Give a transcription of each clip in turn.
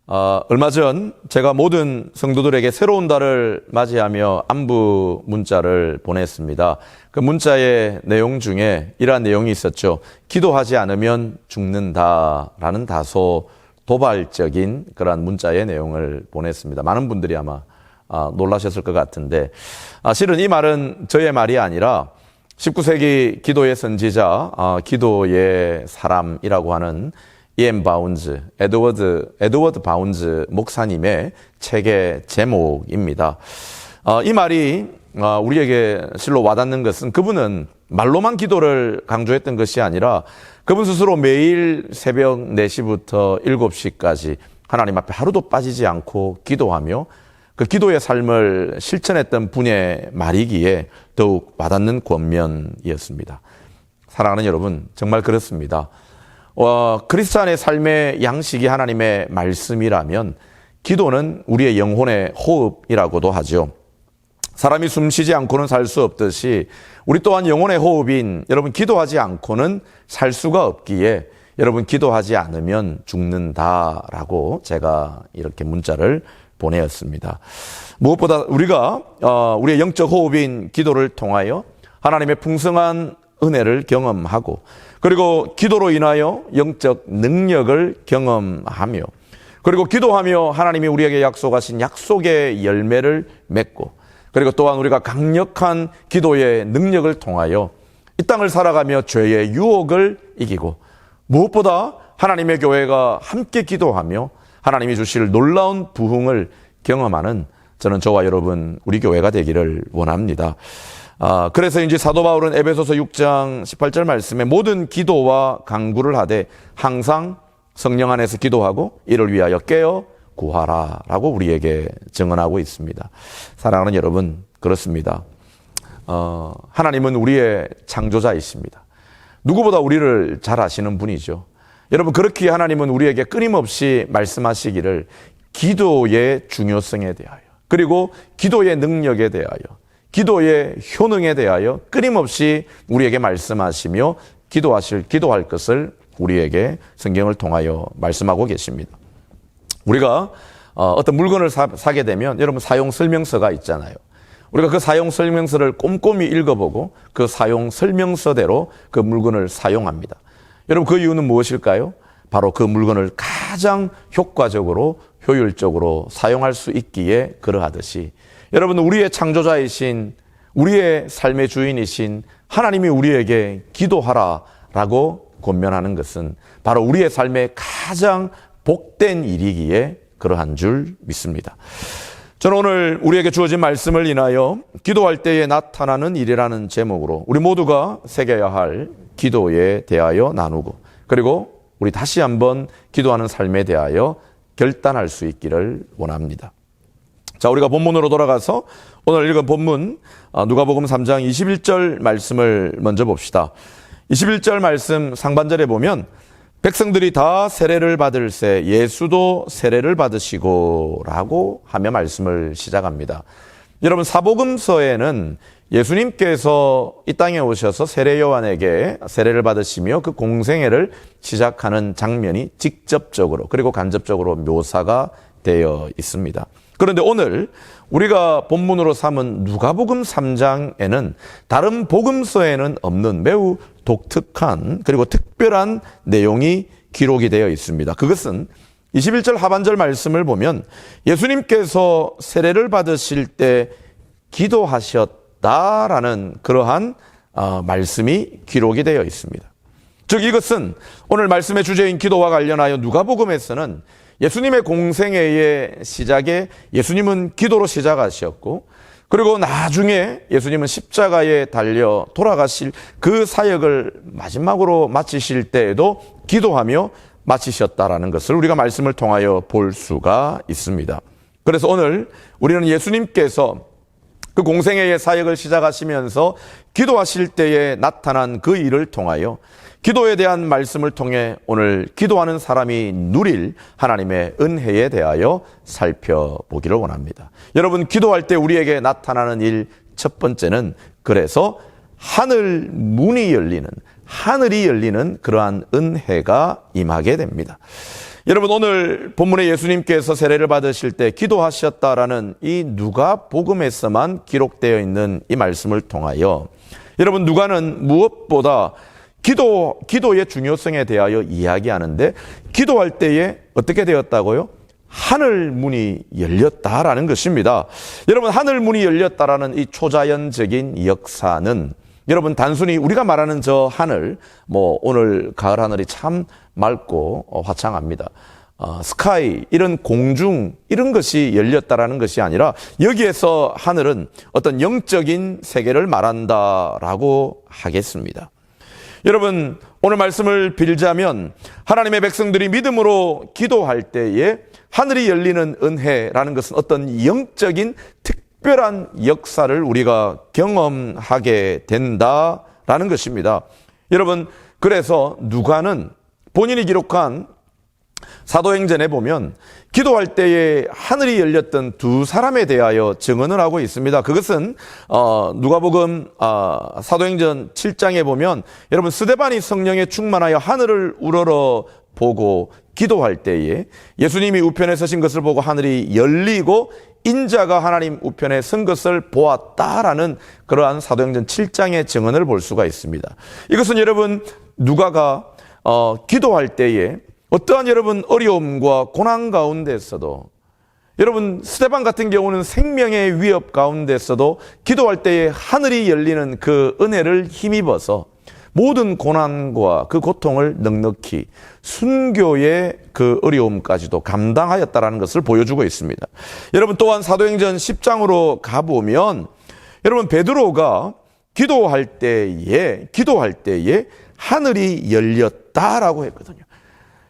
얼마 전 제가 모든 성도들에게 새로운 달을 맞이하며 안부 문자를 보냈습니다. 그 문자의 내용 중에 이러한 내용이 있었죠. 기도하지 않으면 죽는다라는 다소 도발적인 그러한 문자의 내용을 보냈습니다. 많은 분들이 아마 놀라셨을 것 같은데, 실은 이 말은 저의 말이 아니라 19세기 기도의 선지자, 기도의 사람이라고 하는 E.M. 바운즈, 에드워드 바운즈 목사님의 책의 제목입니다. 이 말이 우리에게 실로 와닿는 것은 그분은 말로만 기도를 강조했던 것이 아니라 그분 스스로 매일 새벽 4시부터 7시까지 하나님 앞에 하루도 빠지지 않고 기도하며 그 기도의 삶을 실천했던 분의 말이기에 더욱 와닿는 권면이었습니다. 사랑하는 여러분, 정말 그렇습니다. 크리스찬의 삶의 양식이 하나님의 말씀이라면 기도는 우리의 영혼의 호흡이라고도 하죠. 사람이 숨 쉬지 않고는 살 수 없듯이 우리 또한 영혼의 호흡인 여러분 기도하지 않고는 살 수가 없기에 여러분 기도하지 않으면 죽는다라고 제가 이렇게 문자를 보내었습니다. 무엇보다 우리가 우리의 영적 호흡인 기도를 통하여 하나님의 풍성한 은혜를 경험하고 그리고 기도로 인하여 영적 능력을 경험하며 그리고 기도하며 하나님이 우리에게 약속하신 약속의 열매를 맺고 그리고 또한 우리가 강력한 기도의 능력을 통하여 이 땅을 살아가며 죄의 유혹을 이기고 무엇보다 하나님의 교회가 함께 기도하며 하나님이 주실 놀라운 부흥을 경험하는 저는 저와 여러분 우리 교회가 되기를 원합니다. 그래서 이제 사도 바울은 에베소서 6장 18절 말씀에 모든 기도와 간구를 하되 항상 성령 안에서 기도하고 이를 위하여 깨어 구하라 라고 우리에게 증언하고 있습니다. 사랑하는 여러분, 그렇습니다. 하나님은 우리의 창조자이십니다. 누구보다 우리를 잘 아시는 분이죠. 여러분, 그렇기에 하나님은 우리에게 끊임없이 말씀하시기를 기도의 중요성에 대하여 그리고 기도의 능력에 대하여 기도의 효능에 대하여 끊임없이 우리에게 말씀하시며 기도할 것을 우리에게 성경을 통하여 말씀하고 계십니다. 우리가 어떤 물건을 사게 되면 여러분 사용 설명서가 있잖아요. 우리가 그 사용 설명서를 꼼꼼히 읽어보고 그 사용 설명서대로 그 물건을 사용합니다. 여러분 그 이유는 무엇일까요? 바로 그 물건을 가장 효과적으로 효율적으로 사용할 수 있기에 그러하듯이 여러분 우리의 창조자이신 우리의 삶의 주인이신 하나님이 우리에게 기도하라라고 권면하는 것은 바로 우리의 삶의 가장 복된 일이기에 그러한 줄 믿습니다. 저는 오늘 우리에게 주어진 말씀을 인하여 기도할 때에 나타나는 일이라는 제목으로 우리 모두가 새겨야 할 기도에 대하여 나누고 그리고 우리 다시 한번 기도하는 삶에 대하여 결단할 수 있기를 원합니다. 자, 우리가 본문으로 돌아가서 오늘 읽은 본문 누가복음 3장 21절 말씀을 먼저 봅시다. 21절 말씀 상반절에 보면 백성들이 다 세례를 받을새 예수도 세례를 받으시고 라고 하며 말씀을 시작합니다. 여러분 사복음서에는 예수님께서 이 땅에 오셔서 세례 요한에게 세례를 받으시며 그 공생애를 시작하는 장면이 직접적으로 그리고 간접적으로 묘사가 되어 있습니다. 그런데 오늘 우리가 본문으로 삼은 누가복음 3장에는 다른 복음서에는 없는 매우 독특한 그리고 특별한 내용이 기록이 되어 있습니다. 그것은 21절 하반절 말씀을 보면 예수님께서 세례를 받으실 때 기도하셨다라는 그러한 말씀이 기록이 되어 있습니다. 즉 이것은 오늘 말씀의 주제인 기도와 관련하여 누가복음에서는 예수님의 공생애의 시작에 예수님은 기도로 시작하셨고 그리고 나중에 예수님은 십자가에 달려 돌아가실 그 사역을 마지막으로 마치실 때에도 기도하며 마치셨다라는 것을 우리가 말씀을 통하여 볼 수가 있습니다. 그래서 오늘 우리는 예수님께서 그 공생애의 사역을 시작하시면서 기도하실 때에 나타난 그 일을 통하여 기도에 대한 말씀을 통해 오늘 기도하는 사람이 누릴 하나님의 은혜에 대하여 살펴보기를 원합니다. 여러분 기도할 때 우리에게 나타나는 일 첫 번째는 그래서 하늘이 열리는 그러한 은혜가 임하게 됩니다. 여러분, 오늘 본문에 예수님께서 세례를 받으실 때 기도하셨다라는 이 누가복음에서만 기록되어 있는 이 말씀을 통하여 여러분, 누가는 무엇보다 기도의 중요성에 대하여 이야기하는데, 기도할 때에 어떻게 되었다고요? 하늘 문이 열렸다라는 것입니다. 여러분, 하늘 문이 열렸다라는 이 초자연적인 역사는 여러분, 단순히 우리가 말하는 저 하늘, 오늘 가을 하늘이 참 맑고 화창합니다. 스카이, 이런 공중, 이런 것이 열렸다라는 것이 아니라 여기에서 하늘은 어떤 영적인 세계를 말한다라고 하겠습니다. 여러분, 오늘 말씀을 빌자면 하나님의 백성들이 믿음으로 기도할 때에 하늘이 열리는 은혜라는 것은 어떤 영적인 특별한 역사를 우리가 경험하게 된다라는 것입니다. 여러분, 그래서 누가는 본인이 기록한 사도행전에 보면 기도할 때에 하늘이 열렸던 두 사람에 대하여 증언을 하고 있습니다. 그것은 누가복음 사도행전 7장에 보면 여러분, 스데반이 성령에 충만하여 하늘을 우러러 보고 기도할 때에 예수님이 우편에 서신 것을 보고 하늘이 열리고 인자가 하나님 우편에 선 것을 보았다라는 그러한 사도행전 7장의 증언을 볼 수가 있습니다. 이것은 여러분, 누가가 기도할 때에 어떠한 여러분 어려움과 고난 가운데서도, 여러분 스데반 같은 경우는 생명의 위협 가운데서도 기도할 때에 하늘이 열리는 그 은혜를 힘입어서 모든 고난과 그 고통을 넉넉히 순교의 그 어려움까지도 감당하였다라는 것을 보여주고 있습니다. 여러분, 또한 사도행전 10장으로 가보면 여러분, 베드로가 기도할 때에 하늘이 열렸다라고 했거든요.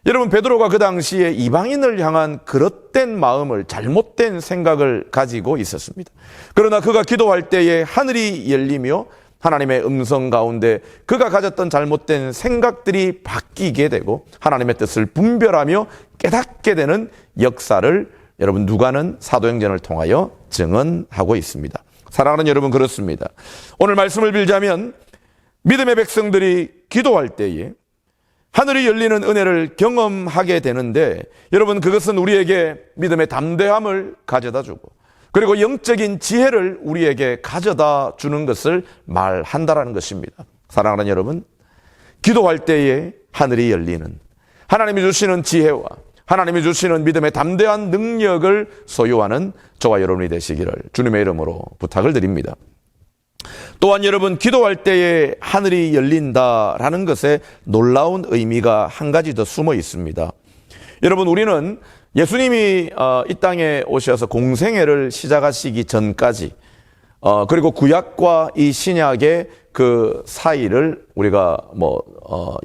여러분, 베드로가 그 당시에 이방인을 향한 그릇된 마음을, 잘못된 생각을 가지고 있었습니다. 그러나 그가 기도할 때에 하늘이 열리며 하나님의 음성 가운데 그가 가졌던 잘못된 생각들이 바뀌게 되고 하나님의 뜻을 분별하며 깨닫게 되는 역사를 여러분, 누가는 사도행전을 통하여 증언하고 있습니다. 사랑하는 여러분, 그렇습니다. 오늘 말씀을 빌자면 믿음의 백성들이 기도할 때에 하늘이 열리는 은혜를 경험하게 되는데, 여러분, 그것은 우리에게 믿음의 담대함을 가져다 주고 그리고 영적인 지혜를 우리에게 가져다 주는 것을 말한다라는 것입니다. 사랑하는 여러분, 기도할 때에 하늘이 열리는, 하나님이 주시는 지혜와 하나님이 주시는 믿음의 담대한 능력을 소유하는 저와 여러분이 되시기를 주님의 이름으로 부탁을 드립니다. 또한 여러분, 기도할 때에 하늘이 열린다라는 것에 놀라운 의미가 한 가지 더 숨어 있습니다. 여러분, 우리는 예수님이 이 땅에 오셔서 공생애를 시작하시기 전까지 그리고 구약과 이 신약의 그 사이를 우리가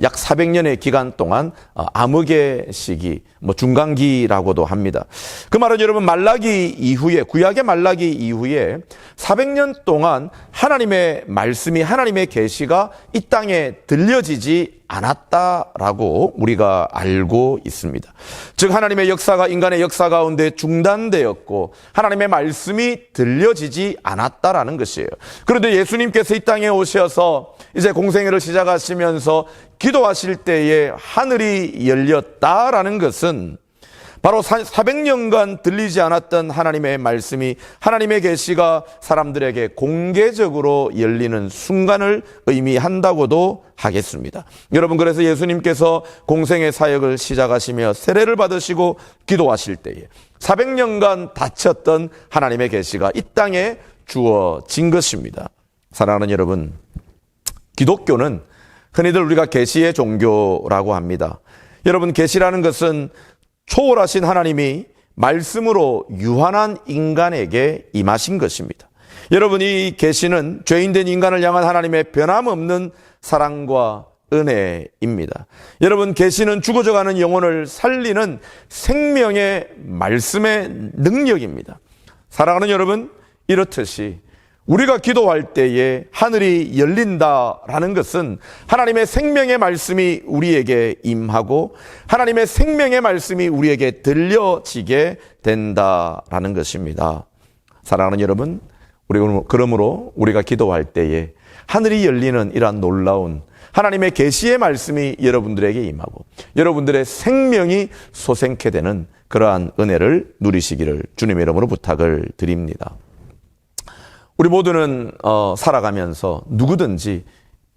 약 400년의 기간 동안 암흑의 시기, 중간기라고도 합니다. 그 말은 여러분, 말라기 이후에, 구약의 말라기 이후에 400년 동안 하나님의 말씀이, 하나님의 계시가 이 땅에 들려지지 않았다라고 우리가 알고 있습니다. 즉, 하나님의 역사가 인간의 역사 가운데 중단되었고 하나님의 말씀이 들려지지 않았다라는 것이에요. 그런데 예수님께서 이 땅에 오셔서 이제 공생애를 시작하시면서 기도하실 때에 하늘이 열렸다라는 것은 바로 400년간 들리지 않았던 하나님의 말씀이, 하나님의 계시가 사람들에게 공개적으로 열리는 순간을 의미한다고도 하겠습니다. 여러분, 그래서 예수님께서 공생의 사역을 시작하시며 세례를 받으시고 기도하실 때에 400년간 닫혔던 하나님의 계시가 이 땅에 주어진 것입니다. 사랑하는 여러분, 기독교는 흔히들 우리가 계시의 종교라고 합니다. 여러분, 계시라는 것은 초월하신 하나님이 말씀으로 유한한 인간에게 임하신 것입니다. 여러분, 이 계시는 죄인된 인간을 향한 하나님의 변함없는 사랑과 은혜입니다. 여러분, 계시는 죽어져가는 영혼을 살리는 생명의 말씀의 능력입니다. 사랑하는 여러분, 이렇듯이 우리가 기도할 때에 하늘이 열린다라는 것은 하나님의 생명의 말씀이 우리에게 임하고 하나님의 생명의 말씀이 우리에게 들려지게 된다라는 것입니다. 사랑하는 여러분, 그러므로 우리가 기도할 때에 하늘이 열리는 이러한 놀라운 하나님의 계시의 말씀이 여러분들에게 임하고 여러분들의 생명이 솟생케 되는 그러한 은혜를 누리시기를 주님의 이름으로 부탁을 드립니다. 우리 모두는 살아가면서 누구든지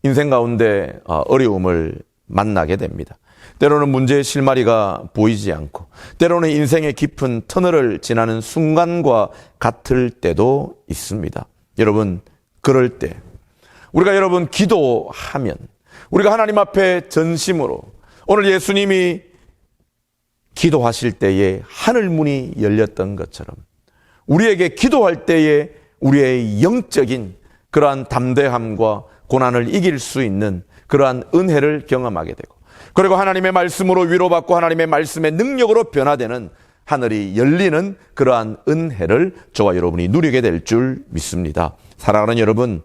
인생 가운데 어려움을 만나게 됩니다. 때로는 문제의 실마리가 보이지 않고 때로는 인생의 깊은 터널을 지나는 순간과 같을 때도 있습니다. 여러분, 그럴 때 우리가 여러분 기도하면 우리가 하나님 앞에 전심으로 오늘 예수님이 기도하실 때에 하늘 문이 열렸던 것처럼 우리에게 기도할 때에 우리의 영적인 그러한 담대함과 고난을 이길 수 있는 그러한 은혜를 경험하게 되고 그리고 하나님의 말씀으로 위로받고 하나님의 말씀의 능력으로 변화되는 하늘이 열리는 그러한 은혜를 저와 여러분이 누리게 될 줄 믿습니다. 사랑하는 여러분,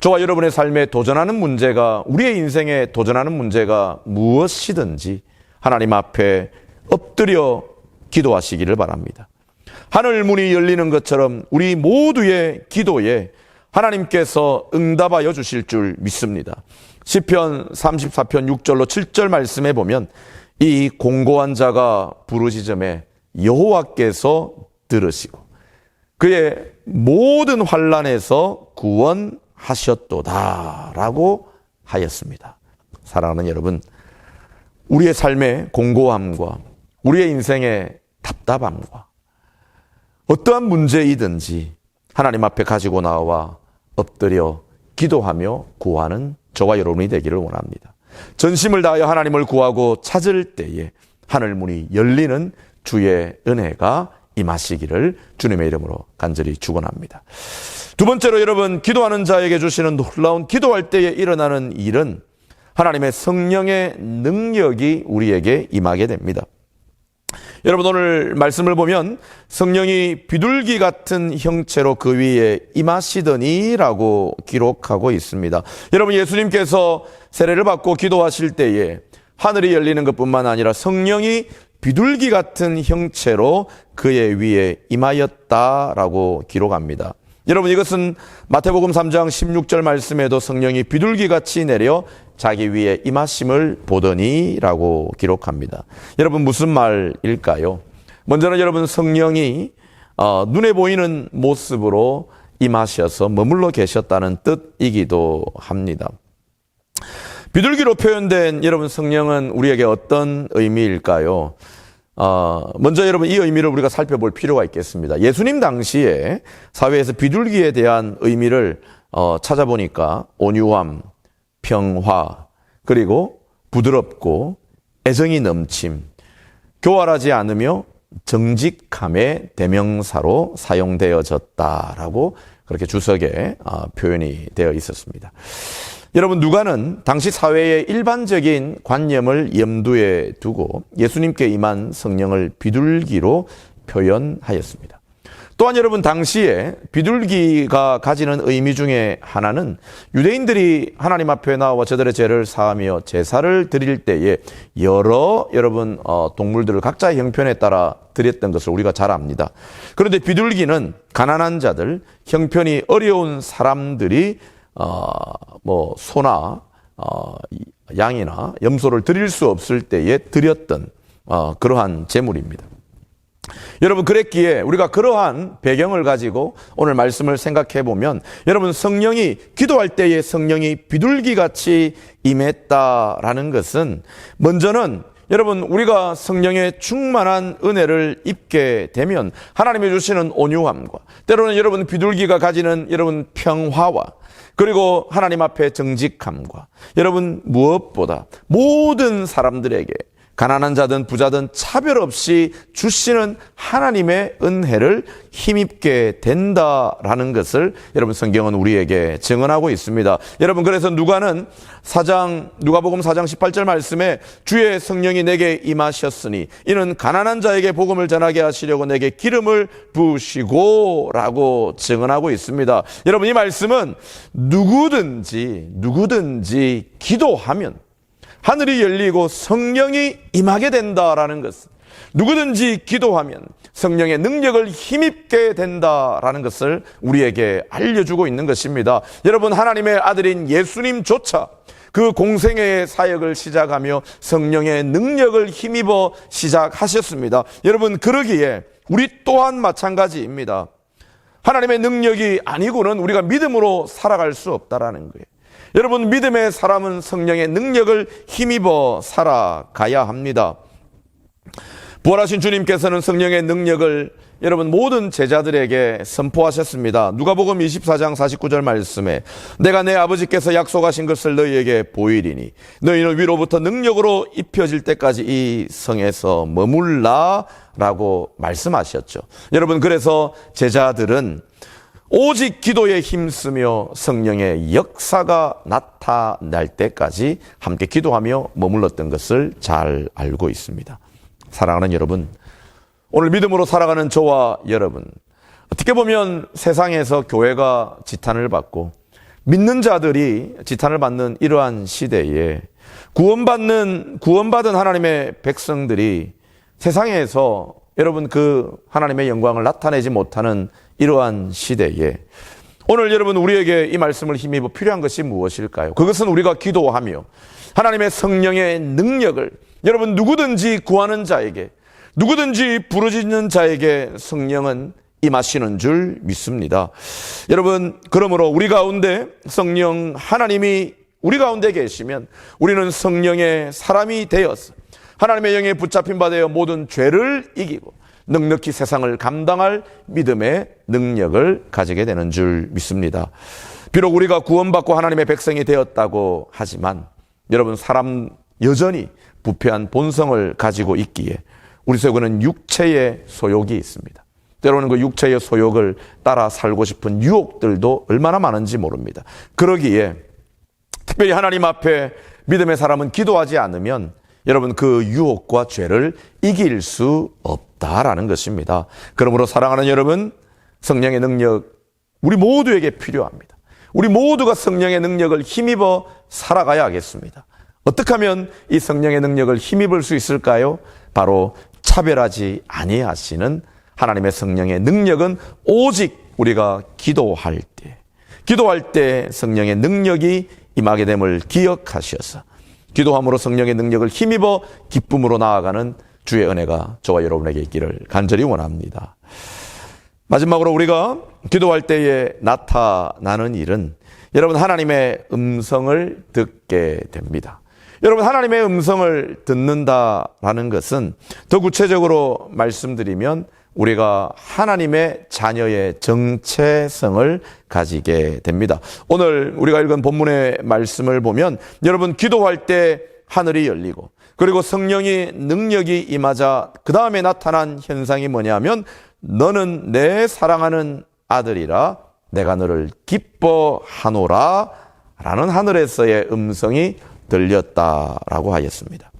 저와 여러분의 삶에 도전하는 문제가 우리의 인생에 도전하는 문제가 무엇이든지 하나님 앞에 엎드려 기도하시기를 바랍니다. 하늘 문이 열리는 것처럼 우리 모두의 기도에 하나님께서 응답하여 주실 줄 믿습니다. 시편 34편 6절로 7절 말씀에 보면 이 공고한 자가 부르짖음에 여호와께서 들으시고 그의 모든 환난에서 구원하셨도다 라고 하였습니다. 사랑하는 여러분, 우리의 삶의 공고함과 우리의 인생의 답답함과 어떠한 문제이든지 하나님 앞에 가지고 나와 엎드려 기도하며 구하는 저와 여러분이 되기를 원합니다. 전심을 다하여 하나님을 구하고 찾을 때에 하늘 문이 열리는 주의 은혜가 임하시기를 주님의 이름으로 간절히 축원합니다. 두 번째로 여러분, 기도하는 자에게 주시는 놀라운 기도할 때에 일어나는 일은 하나님의 성령의 능력이 우리에게 임하게 됩니다. 여러분, 오늘 말씀을 보면 성령이 비둘기 같은 형체로 그 위에 임하시더니 라고 기록하고 있습니다. 여러분, 예수님께서 세례를 받고 기도하실 때에 하늘이 열리는 것뿐만 아니라 성령이 비둘기 같은 형체로 그의 위에 임하였다라고 기록합니다. 여러분, 이것은 마태복음 3장 16절 말씀에도 성령이 비둘기같이 내려 자기 위에 임하심을 보더니 라고 기록합니다. 여러분, 무슨 말일까요? 먼저는 여러분, 성령이 눈에 보이는 모습으로 임하셔서 머물러 계셨다는 뜻이기도 합니다. 비둘기로 표현된 여러분 성령은 우리에게 어떤 의미일까요? 먼저 여러분 이 의미를 우리가 살펴볼 필요가 있겠습니다. 예수님 당시에 사회에서 비둘기에 대한 의미를 찾아보니까 온유함, 평화, 그리고 부드럽고 애정이 넘침, 교활하지 않으며 정직함의 대명사로 사용되어졌다라고 그렇게 주석에 표현이 되어 있었습니다. 여러분, 누가는 당시 사회의 일반적인 관념을 염두에 두고 예수님께 임한 성령을 비둘기로 표현하였습니다. 또한 여러분, 당시에 비둘기가 가지는 의미 중에 하나는 유대인들이 하나님 앞에 나와 저들의 죄를 사하며 제사를 드릴 때에 여러 여러분 동물들을 각자의 형편에 따라 드렸던 것을 우리가 잘 압니다. 그런데 비둘기는 가난한 자들, 형편이 어려운 사람들이 소나 양이나 염소를 드릴 수 없을 때에 드렸던 그러한 제물입니다. 여러분, 그랬기에 우리가 그러한 배경을 가지고 오늘 말씀을 생각해 보면 여러분, 성령이 기도할 때에 성령이 비둘기같이 임했다라는 것은 먼저는 여러분, 우리가 성령의 충만한 은혜를 입게 되면 하나님이 주시는 온유함과 때로는 여러분 비둘기가 가지는 여러분 평화와 그리고 하나님 앞에 정직함과 여러분 무엇보다 모든 사람들에게 가난한 자든 부자든 차별 없이 주시는 하나님의 은혜를 힘입게 된다라는 것을 여러분 성경은 우리에게 증언하고 있습니다. 여러분, 그래서 누가복음 4장 18절 말씀에 주의 성령이 내게 임하셨으니 이는 가난한 자에게 복음을 전하게 하시려고 내게 기름을 부으시고 라고 증언하고 있습니다. 여러분, 이 말씀은 누구든지 기도하면 하늘이 열리고 성령이 임하게 된다라는 것은 누구든지 기도하면 성령의 능력을 힘입게 된다라는 것을 우리에게 알려주고 있는 것입니다. 여러분, 하나님의 아들인 예수님조차 그 공생애의 사역을 시작하며 성령의 능력을 힘입어 시작하셨습니다. 여러분, 그러기에 우리 또한 마찬가지입니다. 하나님의 능력이 아니고는 우리가 믿음으로 살아갈 수 없다라는 거예요. 여러분, 믿음의 사람은 성령의 능력을 힘입어 살아가야 합니다. 부활하신 주님께서는 성령의 능력을 여러분 모든 제자들에게 선포하셨습니다. 누가복음 24장 49절 말씀에 내가 내 아버지께서 약속하신 것을 너희에게 보이리니 너희는 위로부터 능력으로 입혀질 때까지 이 성에서 머물라 라고 말씀하셨죠. 여러분, 그래서 제자들은 오직 기도에 힘쓰며 성령의 역사가 나타날 때까지 함께 기도하며 머물렀던 것을 잘 알고 있습니다. 사랑하는 여러분, 오늘 믿음으로 살아가는 저와 여러분, 어떻게 보면 세상에서 교회가 지탄을 받고 믿는 자들이 지탄을 받는 이러한 시대에 구원받은 하나님의 백성들이 세상에서 여러분 그 하나님의 영광을 나타내지 못하는 이러한 시대에 오늘 여러분 우리에게 이 말씀을 힘입어 필요한 것이 무엇일까요? 그것은 우리가 기도하며 하나님의 성령의 능력을 여러분 누구든지 구하는 자에게, 누구든지 부르짖는 자에게 성령은 임하시는 줄 믿습니다. 여러분, 그러므로 우리 가운데 성령 하나님이 우리 가운데 계시면 우리는 성령의 사람이 되어서 하나님의 영에 붙잡힌 바 되어 모든 죄를 이기고 넉넉히 세상을 감당할 믿음의 능력을 가지게 되는 줄 믿습니다. 비록 우리가 구원받고 하나님의 백성이 되었다고 하지만 여러분, 사람 여전히 부패한 본성을 가지고 있기에 우리 속에는 육체의 소욕이 있습니다. 때로는 그 육체의 소욕을 따라 살고 싶은 유혹들도 얼마나 많은지 모릅니다. 그러기에 특별히 하나님 앞에 믿음의 사람은 기도하지 않으면 여러분 그 유혹과 죄를 이길 수 없다라는 것입니다. 그러므로 사랑하는 여러분, 성령의 능력 우리 모두에게 필요합니다. 우리 모두가 성령의 능력을 힘입어 살아가야 하겠습니다. 어떻게 하면 이 성령의 능력을 힘입을 수 있을까요? 바로 차별하지 아니하시는 하나님의 성령의 능력은 오직 우리가 기도할 때 성령의 능력이 임하게 됨을 기억하셔서 기도함으로 성령의 능력을 힘입어 기쁨으로 나아가는 주의 은혜가 저와 여러분에게 있기를 간절히 원합니다. 마지막으로 우리가 기도할 때에 나타나는 일은 여러분 하나님의 음성을 듣게 됩니다. 여러분, 하나님의 음성을 듣는다라는 것은 더 구체적으로 말씀드리면 우리가 하나님의 자녀의 정체성을 가지게 됩니다. 오늘 우리가 읽은 본문의 말씀을 보면 여러분 기도할 때 하늘이 열리고 그리고 성령이 능력이 임하자 그 다음에 나타난 현상이 뭐냐면 너는 내 사랑하는 아들이라 내가 너를 기뻐하노라 라는 하늘에서의 음성이 들렸다라고 하였습니다.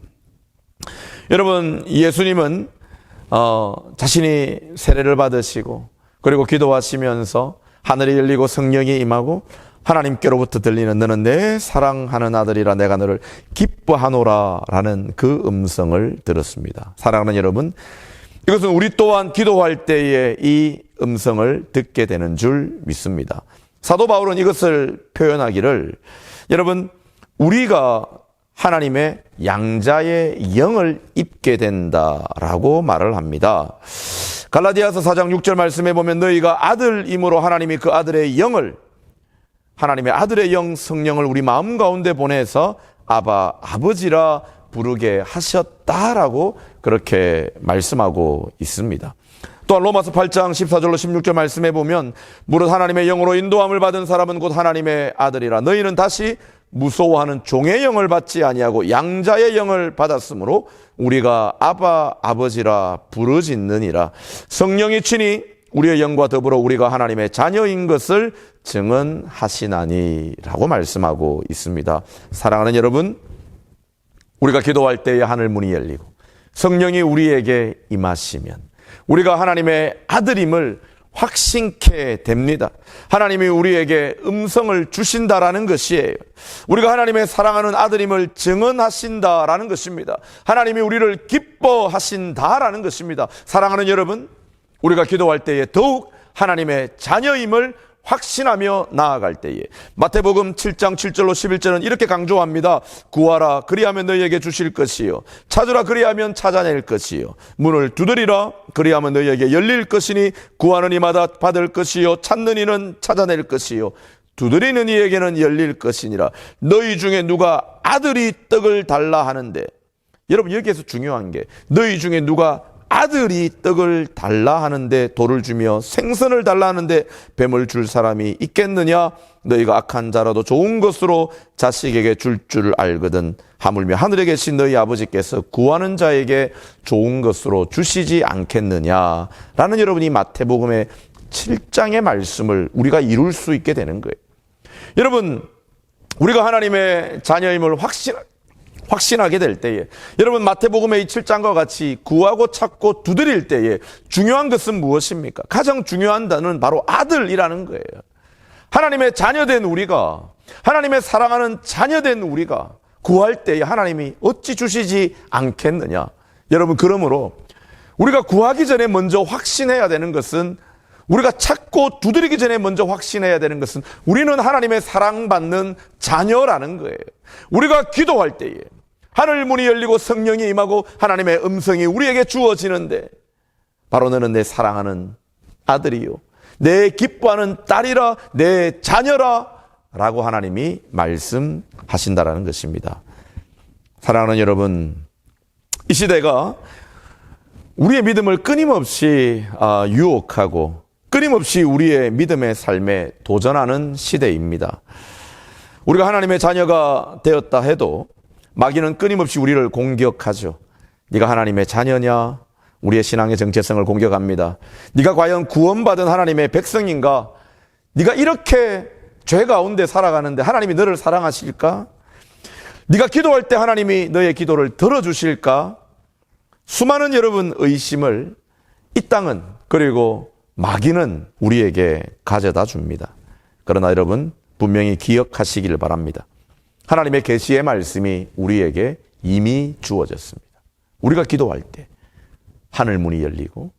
여러분, 예수님은 자신이 세례를 받으시고 그리고 기도하시면서 하늘이 열리고 성령이 임하고 하나님께로부터 들리는 너는 내 사랑하는 아들이라 내가 너를 기뻐하노라 라는 그 음성을 들었습니다. 사랑하는 여러분, 이것은 우리 또한 기도할 때에 이 음성을 듣게 되는 줄 믿습니다. 사도 바울은 이것을 표현하기를 여러분 우리가 하나님의 양자의 영을 입게 된다라고 말을 합니다. 갈라디아서 4장 6절 말씀에 보면 너희가 아들임으로 하나님이 그 아들의 영을 하나님의 아들의 영 성령을 우리 마음 가운데 보내서 아바 아버지라 부르게 하셨다라고 그렇게 말씀하고 있습니다. 또한 로마서 8장 14절로 16절 말씀에 보면 무릇 하나님의 영으로 인도함을 받은 사람은 곧 하나님의 아들이라 너희는 다시 무서워하는 종의 영을 받지 아니하고 양자의 영을 받았으므로 우리가 아바 아버지라 부르짖느니라. 성령이 친히 우리의 영과 더불어 우리가 하나님의 자녀인 것을 증언하시나니라고 말씀하고 있습니다. 사랑하는 여러분, 우리가 기도할 때에 하늘 문이 열리고 성령이 우리에게 임하시면 우리가 하나님의 아들임을 확신케 됩니다. 하나님이 우리에게 음성을 주신다라는 것이에요. 우리가 하나님의 사랑하는 아들임을 증언하신다라는 것입니다. 하나님이 우리를 기뻐하신다라는 것입니다. 사랑하는 여러분, 우리가 기도할 때에 더욱 하나님의 자녀임을 확신하며 나아갈 때에 마태복음 7장 7절로 11절은 이렇게 강조합니다. 구하라 그리하면 너희에게 주실 것이요 찾으라 그리하면 찾아낼 것이요 문을 두드리라 그리하면 너희에게 열릴 것이니 구하는 이마다 받을 것이요 찾는 이는 찾아낼 것이요 두드리는 이에게는 열릴 것이니라. 너희 중에 누가 아들이 떡을 달라 하는데, 여러분 여기에서 중요한 게 너희 중에 누가 아들이 떡을 달라 하는데 돌을 주며 생선을 달라 하는데 뱀을 줄 사람이 있겠느냐? 너희가 악한 자라도 좋은 것으로 자식에게 줄 줄 알거든 하물며 하늘에 계신 너희 아버지께서 구하는 자에게 좋은 것으로 주시지 않겠느냐? 라는 여러분이 마태복음의 7장의 말씀을 우리가 이룰 수 있게 되는 거예요. 여러분, 우리가 하나님의 자녀임을 확신하게 될 때에, 여러분 마태복음의 이 7장과 같이 구하고 찾고 두드릴 때에 중요한 것은 무엇입니까? 가장 중요한 단어는 바로 아들이라는 거예요. 하나님의 자녀된 우리가, 하나님의 사랑하는 자녀된 우리가 구할 때에 하나님이 어찌 주시지 않겠느냐? 여러분, 그러므로 우리가 구하기 전에 먼저 확신해야 되는 것은, 우리가 찾고 두드리기 전에 먼저 확신해야 되는 것은 우리는 하나님의 사랑받는 자녀라는 거예요. 우리가 기도할 때에 하늘 문이 열리고 성령이 임하고 하나님의 음성이 우리에게 주어지는데, 바로 너는 내 사랑하는 아들이요 내 기뻐하는 딸이라, 내 자녀라 라고 하나님이 말씀하신다라는 것입니다. 사랑하는 여러분, 이 시대가 우리의 믿음을 끊임없이 유혹하고 끊임없이 우리의 믿음의 삶에 도전하는 시대입니다. 우리가 하나님의 자녀가 되었다 해도 마귀는 끊임없이 우리를 공격하죠. 네가 하나님의 자녀냐? 우리의 신앙의 정체성을 공격합니다. 네가 과연 구원받은 하나님의 백성인가? 네가 이렇게 죄 가운데 살아가는데 하나님이 너를 사랑하실까? 네가 기도할 때 하나님이 너의 기도를 들어주실까? 수많은 여러분 의심을 이 땅은, 그리고 마귀는 우리에게 가져다 줍니다. 그러나 여러분 분명히 기억하시기를 바랍니다. 하나님의 계시의 말씀이 우리에게 이미 주어졌습니다. 우리가 기도할 때 하늘 문이 열리고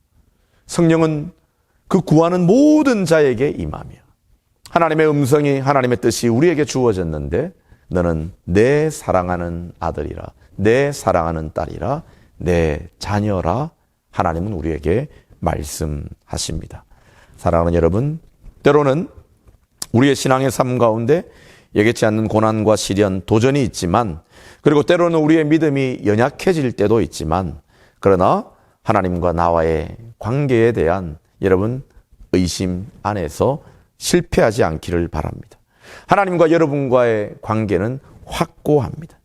성령은 그 구하는 모든 자에게 임하며 하나님의 음성이, 하나님의 뜻이 우리에게 주어졌는데, 너는 내 사랑하는 아들이라, 내 사랑하는 딸이라, 내 자녀라 하나님은 우리에게 말씀하십니다. 사랑하는 여러분, 때로는 우리의 신앙의 삶 가운데 예기치 않는 고난과 시련, 도전이 있지만, 그리고 때로는 우리의 믿음이 연약해질 때도 있지만, 그러나 하나님과 나와의 관계에 대한 여러분 의심 안에서 실패하지 않기를 바랍니다. 하나님과 여러분과의 관계는 확고합니다.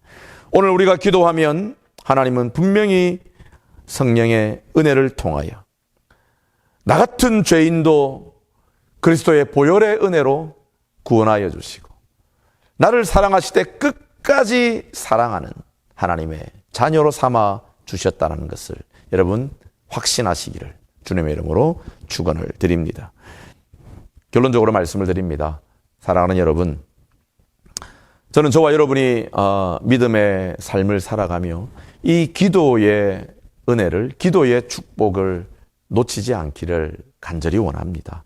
오늘 우리가 기도하면 하나님은 분명히 성령의 은혜를 통하여 나 같은 죄인도 그리스도의 보혈의 은혜로 구원하여 주시고, 나를 사랑하시되 끝까지 사랑하는 하나님의 자녀로 삼아 주셨다는 것을 여러분 확신하시기를 주님의 이름으로 축원을 드립니다. 결론적으로 말씀을 드립니다. 사랑하는 여러분, 저는 저와 여러분이 믿음의 삶을 살아가며 이 기도의 은혜를, 기도의 축복을 놓치지 않기를 간절히 원합니다.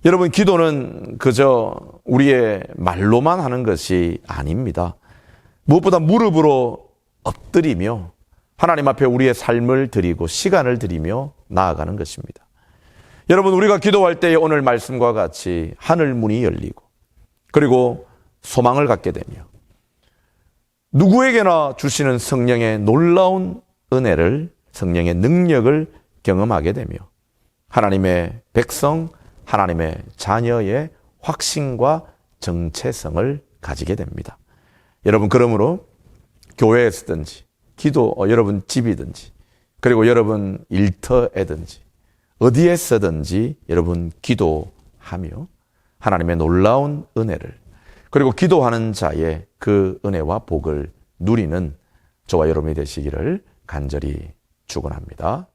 여러분, 기도는 그저 우리의 말로만 하는 것이 아닙니다. 무엇보다 무릎으로 엎드리며 하나님 앞에 우리의 삶을 드리고 시간을 드리며 나아가는 것입니다. 여러분, 우리가 기도할 때에 오늘 말씀과 같이 하늘 문이 열리고, 그리고 소망을 갖게 되며 누구에게나 주시는 성령의 놀라운 은혜를, 성령의 능력을 경험하게 되며 하나님의 백성, 하나님의 자녀의 확신과 정체성을 가지게 됩니다. 여러분, 그러므로 교회에서든지 여러분 집이든지, 그리고 여러분 일터에든지 어디에서든지 여러분 기도하며 하나님의 놀라운 은혜를, 그리고 기도하는 자의 그 은혜와 복을 누리는 저와 여러분이 되시기를 간절히 축원합니다.